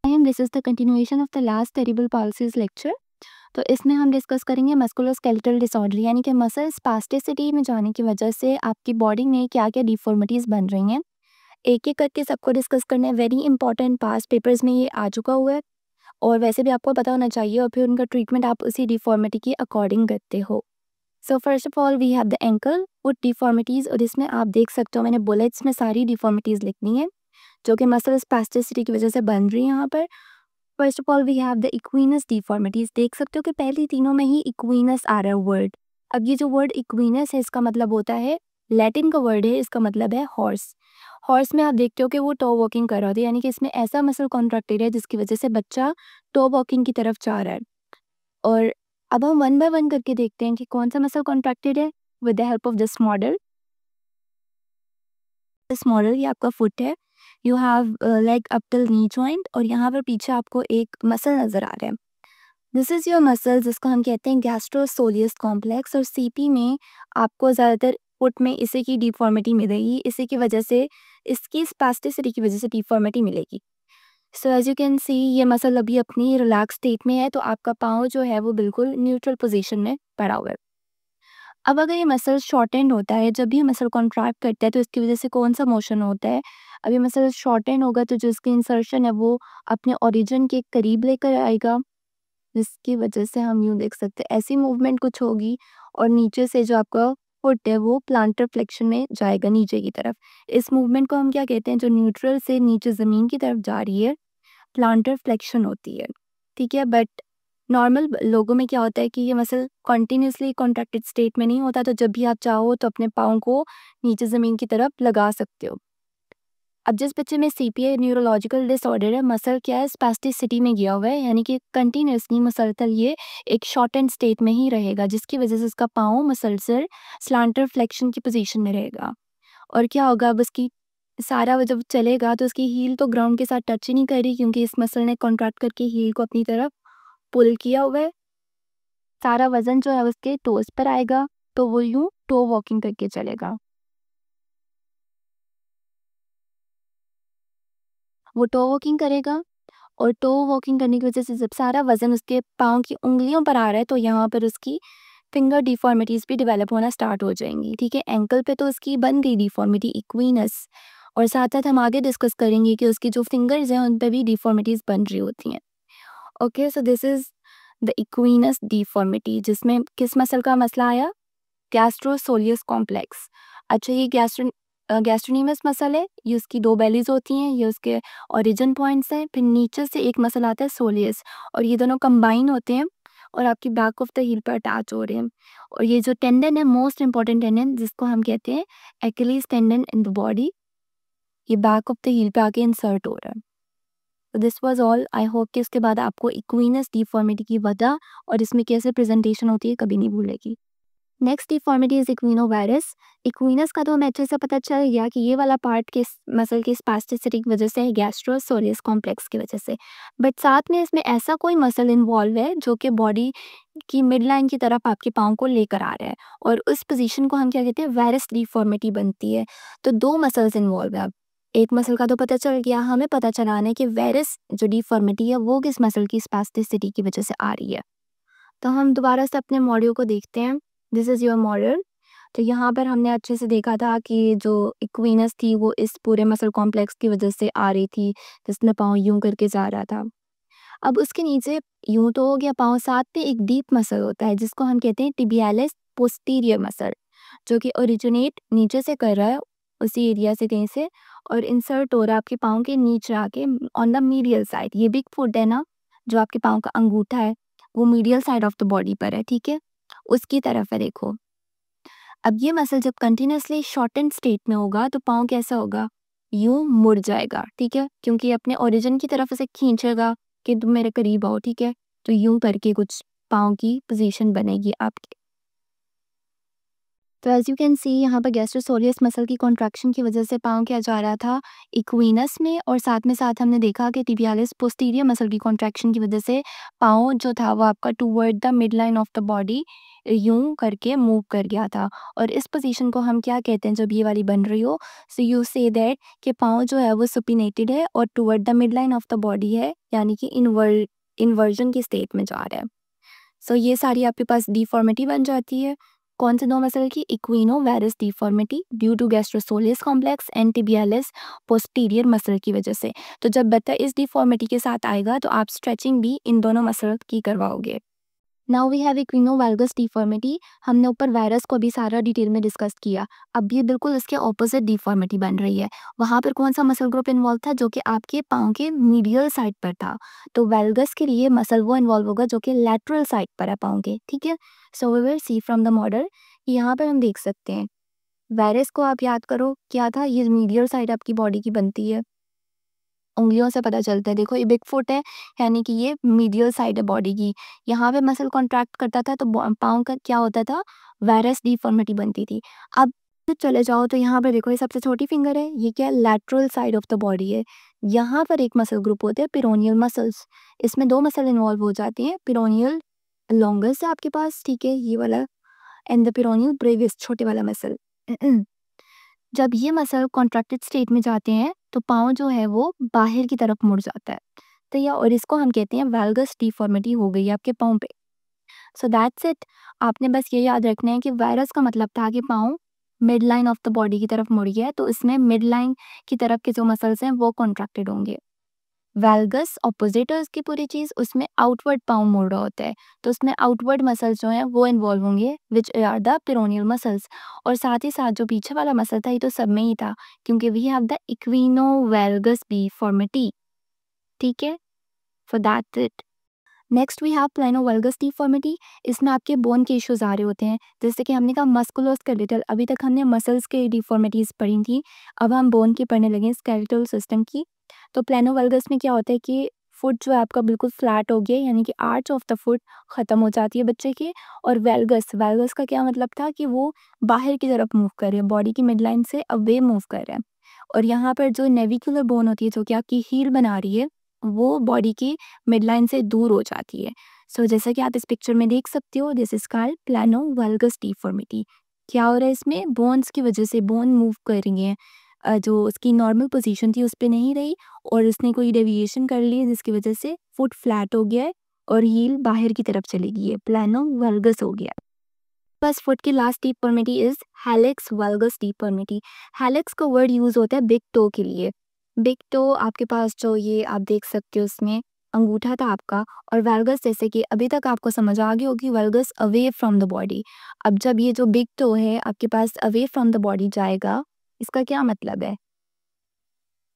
This is the continuation of the last cerebral palsies lecture. तो इसमें हम discuss करेंगे मस्कुलोस्केलेटल डिसऑर्डर, यानी कि मसल स्पास्टिसिटी में जाने की वजह से आपकी बॉडी में क्या क्या डिफॉर्मिटीज़ बन रही हैं। एक एक करके सबको डिस्कस करना है। वेरी इंपॉर्टेंट, पास्ट पेपर्स में ये आ चुका हुआ है और वैसे भी आपको पता होना चाहिए, और फिर उनका ट्रीटमेंट आप उसी डिफॉर्मिटी के अकॉर्डिंग करते हो। So first of all we have the ankle foot deformities, और इसमें आप देख सकते हो मैंने बुलेट्स में सारी डिफॉर्मिटीज़ लिखनी है जो कि मसल स्पास्टिसिटी की वजह से बन रही है यहाँ पर। First of all we have the equinus deformities. देख सकते हो कि पहली तीनों में ही इक्वीनस आ रहा है वर्ड। अब ये जो वर्ड इक्वीनस है इसका मतलब होता है, लैटिन का वर्ड है, इसका मतलब है हॉर्स। हॉर्स में आप देखते हो कि वो टो वॉकिंग कर रहा होता है, यानी कि इसमें ऐसा मसल कॉन्ट्रैक्टेड है जिसकी वजह से बच्चा टो वॉकिंग की तरफ जा रहा है। और अब हम वन बाय वन करके देखते हैं कि कौन सा मसल कॉन्ट्रैक्टेड है with the help of this model. This model ये आपका फुट है, you have leg up till knee joint, और यहाँ पर पीछे आपको एक मसल नजर आ रहा है। दिस इज योर मसल जिसको हम कहते हैं गैस्ट्रोसोलियस कॉम्प्लेक्स, और सीपी में आपको ज़्यादातर फुट में इसी की डिफॉर्मिटी मिलेगी, इसी की वजह से, इसकी स्पास्टिसिटी की वजह से डिफॉर्मिटी मिलेगी। So as you can see ये मसल अभी अपनी रिलैक्स स्टेट में है, तो आपका पाँव जो है वो बिल्कुल न्यूट्रल पोजीशन में पड़ा हुआ है। अब अगर ये मसल शॉर्टेंड होता है, जब भी मसल कॉन्ट्रैक्ट करता है तो इसकी वजह से कौन सा मोशन होता है। अब ये मसल शॉर्टेंड होगा तो जो इसकी इंसर्शन है वो अपने ओरिजिन के करीब लेकर आएगा, जिसकी वजह से हम यूँ देख सकते हैं ऐसी मूवमेंट कुछ होगी, और नीचे से जो आपका फुट है वो प्लांटर फ्लेक्शन में जाएगा नीचे की तरफ। इस मूवमेंट को हम क्या कहते हैं, जो न्यूट्रल से नीचे ज़मीन की तरफ जा रही है, प्लांटर फ्लेक्शन होती है। ठीक है, बट नॉर्मल लोगों में क्या होता है कि ये मसल कंटिन्यूअसली कॉन्ट्रैक्टेड स्टेट में नहीं होता, तो जब भी आप चाहो तो अपने पाँव को नीचे ज़मीन की तरफ लगा सकते हो। अब जिस बच्चे में सीपीए न्यूरोलॉजिकल डिसऑर्डर है, मसल क्या है, स्पास्टिसिटी में गया हुआ है, यानी कि कंटिन्यूअसली मुसलसल ये एक शॉर्टेंड स्टेट में ही रहेगा, जिसकी वजह से उसका पाँव मुसलसल स्लांटर फ्लेक्शन की पोजीशन में रहेगा। और क्या होगा, अब उसकी सारा वो जब चलेगा तो उसकी हील तो ग्राउंड के साथ टच ही नहीं कर रही, क्योंकि इस मसल ने कॉन्ट्रैक्ट करके हील को अपनी तरफ पुल किया हुआ है। सारा वज़न जो है उसके टोज़ पर आएगा, तो वो यूँ टो वॉकिंग करके चलेगा। वो टो वॉकिंग करेगा, और टो वॉकिंग करने की वजह से जब सारा वज़न उसके पाँव की उँगलियों पर आ रहा है, तो यहाँ पर उसकी फिंगर डिफ़ॉर्मिटीज़ भी डेवलप होना स्टार्ट हो जाएँगी। ठीक है, एंकल पे तो उसकी बन गई डिफ़ॉर्मिटी इक्वीनस, और साथ-साथ हम आगे डिस्कस करेंगे कि उसकी जो फिंगर्स हैं उन पे भी डिफ़ॉर्मिटीज़ बन रही होती हैं। Okay, so this is the equinus deformity, जिसमें किस मसल का मसला आया, गैस्ट्रोसोलियस कॉम्प्लेक्स। अच्छा, ये गैस्ट्रोनीमस मसल है, ये उसकी 2 बेलीज़ होती हैं, ये उसके ओरिजिन पॉइंट्स हैं। फिर नीचे से एक मसल आता है सोलियस, और ये दोनों कंबाइन होते हैं और आपकी बैक ऑफ द हील पर अटैच हो रहे हैं। और ये जो टेंडन है, मोस्ट इंपॉर्टेंट टेंडन, जिसको हम कहते हैं एक्किलीज़ टेंडन इन द बॉडी, ये बैक ऑफ द हील पे आके इंसर्ट हो रहा है। तो this was all. I hope कि इसके बाद आपको इक्वीनस डिफ़ॉर्मिटी की वजह और इसमें कैसे प्रेज़ेंटेशन होती है कभी नहीं भूलेगी। Next deformity is equinovarus. Equinus का तो हमें अच्छे से पता चल गया कि ये वाला पार्ट किस मसल की स्पास्टिसिटी की वजह से है, गैस्ट्रोसोलियस कॉम्प्लेक्स की वजह से। बट साथ में इसमें ऐसा कोई मसल इन्वॉल्व है जो कि बॉडी की मिड लाइन की तरफ आपके पाँव को लेकर आ रहा है, और उस पोजीशन को हम क्या कहते हैं, वायरस डिफॉर्मिटी बनती है। तो 2 मसल्स इन्वॉल्व है। अब एक मसल का तो पता चल गया, हमें पता चलाना है कि वायरस जो डिफॉर्मिटी है वो किस मसल की स्पास्टिसिटी की वजह से आ रही है। तो हम दोबारा से अपने मॉड्यूल को देखते हैं। This is your model. तो यहाँ पर हमने अच्छे से देखा था कि जो इक्वीनस थी वो इस पूरे मसल कॉम्प्लेक्स की वजह से आ रही थी, जिसमें पाँव यूँ करके जा रहा था। अब उसके नीचे यूँ तो हो गया पाँव, साथ में एक डीप मसल होता है जिसको हम कहते हैं टिबियालिस पोस्टीरियर मसल, जो कि ओरिजिनेट नीचे से कर रहा है, उसी एरिया से कहीं से, और इंसर्ट हो रहा है आपके पाँव के नीचे आके ऑन द मीडियल साइड। ये बिग फुट है ना, जो आपके पाँव का अंगूठा है, वो medial side of the body पर है, ठीक है? उसकी तरफ है, देखो। अब ये मसल जब कंटिन्यूअसली शॉर्टेंड स्टेट में होगा तो पाँव कैसा होगा, यूँ मुड़ जाएगा, ठीक है? क्योंकि अपने ओरिजिन की तरफ उसे खींचेगा कि तुम मेरे करीब आओ, ठीक है? तो यूँ करके कुछ पाँव की पोजीशन बनेगी आपकी। तो एज़ यू कैन सी यहाँ पर गैस्ट्रोसोलियस मसल की कॉन्ट्रैक्शन की वजह से पाँव क्या जा रहा था इक्विनस में, और साथ हमने देखा कि tibialis पोस्टीरियर मसल की कॉन्ट्रैक्शन की वजह से पाँव जो था वो आपका toward the mid line of the body यूं करके मूव कर गया था। और इस पोजीशन को हम क्या कहते हैं जब ये वाली बन रही हो, सो यू से दैट कि पाँव जो है वो सुपिनेटेड है और toward the mid line of the body है, यानी कि इन्वर्जन की स्टेट में जा रहा है। सो ये सारी आपके पास डिफॉर्मिटी बन जाती है। कौन से दो मसल की? Equinovarus deformity due to gastrosoleus complex and tibialis posterior muscle की वजह से। तो जब बच्चा इस डिफॉर्मिटी के साथ आएगा तो आप स्ट्रेचिंग भी इन दोनों मसल की करवाओगे। Now we have equinovalgus deformity. हमने ऊपर वायरस को भी सारा डिटेल में डिस्कस किया। अब ये बिल्कुल इसके ऑपोजिट डिफॉर्मिटी बन रही है। वहाँ पर कौन सा मसल ग्रुप इन्वॉल्व था? जो कि आपके पाँव के मीडियल साइड पर था। तो वेल्गस के लिए मसल वो इन्वॉल्व होगा जो कि लैटरल साइड पर है पाँव के, ठीक है। So we will see from the model. यहाँ पर हम देख सकते हैं वायरस को आप याद करो क्या था, ये मीडियल साइड आपकी बॉडी की बनती है, उंगलियों से पता चलता है। देखो ये बिग फुट है, यानी कि ये मीडियल साइड है बॉडी की। यहाँ पे मसल कॉन्ट्रैक्ट करता था तो पाँव का क्या होता था? वायरस डिफॉर्मिटी बनती थी। अब चले जाओ तो यहाँ पे देखो ये सबसे छोटी फिंगर है, ये क्या है? Lateral side of the body है। यहाँ पर एक मसल ग्रुप होते हैं पिरोनियल मसल्स। इसमें दो मसल इन्वॉल्व हो जाती हैं। पिरोनियल लॉन्गेस्ट है आपके पास, ठीक है, ये वाला, एंड द पिरोनियल ब्रेविस, छोटे वाला मसल। जब ये मसल कॉन्ट्रैक्टेड स्टेट में जाते हैं तो पाँव जो है वो बाहर की तरफ मुड़ जाता है। तो या और इसको हम कहते हैं वैल्गस डिफॉर्मिटी हो गई है आपके पाँव पे। सो दैट्स इट। आपने बस ये याद रखना है कि वायरस का मतलब था कि पाँव mid line of the body की तरफ मुड़ गया है, तो इसमें मिड लाइन की तरफ के जो मसल्स हैं वो कॉन्ट्रैक्टेड होंगे। वैल्गस ऑपोजिट है उसकी पूरी चीज़, उसमें आउटवर्ड पाँव मुड़ रहा होता है, तो उसमें आउटवर्ड मसल्स जो हैं वो इन्वॉल्व होंगे विच आर द पिरोनियल मसल्स। और साथ ही साथ जो पीछे वाला मसल था ये तो सब में ही था, क्योंकि we have the equinovalgus deformity, ठीक है। For that it. Next we have planovalgus deformity. इसमें आपके बोन के इश्यूज आ रहे होते हैं, जैसे कि हमने कहा मस्कुलोस्केलेटल। अभी तक हमने मसल्स के डिफॉर्मिटीज़ पढ़ी थी, अब हम बोन की पढ़ने लगे, स्केलेटल सिस्टम की। तो प्लेनोवल्गस में क्या होता है कि फुट जो है आपका बिल्कुल फ्लैट हो गया, यानी कि आर्च ऑफ द फुट ख़त्म हो जाती है बच्चे की। और वेल्गस, वेल्गस का क्या मतलब था कि वो बाहर की तरफ मूव कर रहे हैं, बॉडी की मिडलाइन से अवे मूव कर रहे हैं। और यहाँ पर जो नेविकुलर बोन होती है जो कि आपकी हील बना रही है, वो बॉडी की मिडलाइन से दूर हो जाती है। सो जैसा कि आप इस पिक्चर में देख सकते हो, दिस इज कॉल्ड प्लेनोवल्गस डिफॉर्मिटी। क्या हो रहा है इसमें? बोन्स की वजह से बोन मूव कर रही हैं, जो उसकी नॉर्मल पोजीशन थी उस पे नहीं रही, और उसने कोई डेविएशन कर ली है जिसकी वजह से फुट फ्लैट हो गया है और हील बाहर की तरफ चली गई है, प्लेनोवल्गस हो गया। बस फुट की last deformity is helix valgus deformity. Helix का वर्ड यूज होता है बिग टो के लिए। बिग टो आपके पास जो ये आप देख सकते हो, उसमें अंगूठा था आपका, और वेल्गस जैसे कि अभी तक आपको समझ आ गई होगी, वेल्गस अवे फ्रॉम द बॉडी। अब जब ये जो बिग टो है आपके pass away from the body जाएगा, इसका क्या मतलब है?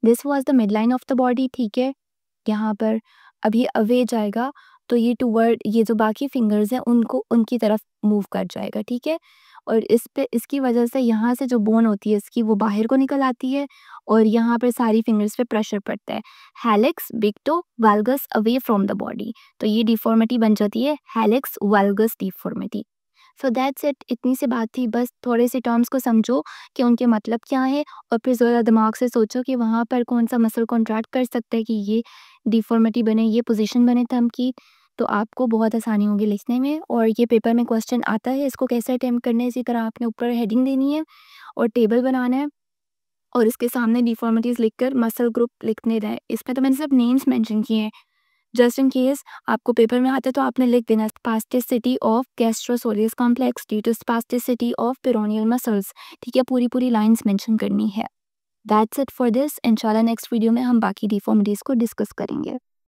This was the mid line of the body, ठीक है। यहाँ पर अभी अवे जाएगा तो ये टूवर्ड, ये जो बाकी फिंगर्स हैं उनको उनकी तरफ मूव कर जाएगा, ठीक है। और इस पे इसकी वजह से यहाँ से जो बोन होती है इसकी वो बाहर को निकल आती है, और यहाँ पर सारी फिंगर्स पे प्रेशर पड़ता है। Hallux big toe valgus away from the body, तो ये डिफॉर्मिटी बन जाती है hallux valgus deformity. So that's it. इतनी सी बात थी, बस थोड़े से टर्म्स को समझो कि उनके मतलब क्या है, और फिर ज़रा दिमाग से सोचो कि वहाँ पर कौन सा मसल कॉन्ट्रैक्ट कर सकता है कि ये डिफॉर्मिटी बने, ये पोजीशन बने थंब की। तो आपको बहुत आसानी होगी लिखने में, और ये पेपर में क्वेश्चन आता है, इसको कैसे अटेम्प्ट करना है, इसी तरह आपने ऊपर हेडिंग देनी है और टेबल बनाना है, और इसके सामने डिफॉर्मिटीज़ लिखकर मसल ग्रुप लिखने रहे। इसमें तो मैंने सिर्फ नेम्स मेंशन किए हैं, जस्ट इन केस आपको पेपर में आता है तो आपने लिख देना spasticity of gastrosoleus complex due to spasticity of peroneal muscles, ठीक है। पूरी पूरी लाइंस मेंशन करनी है। That's it for this. इंशाल्लाह नेक्स्ट वीडियो में हम बाकी डिफॉर्मिटीज़ को डिस्कस करेंगे।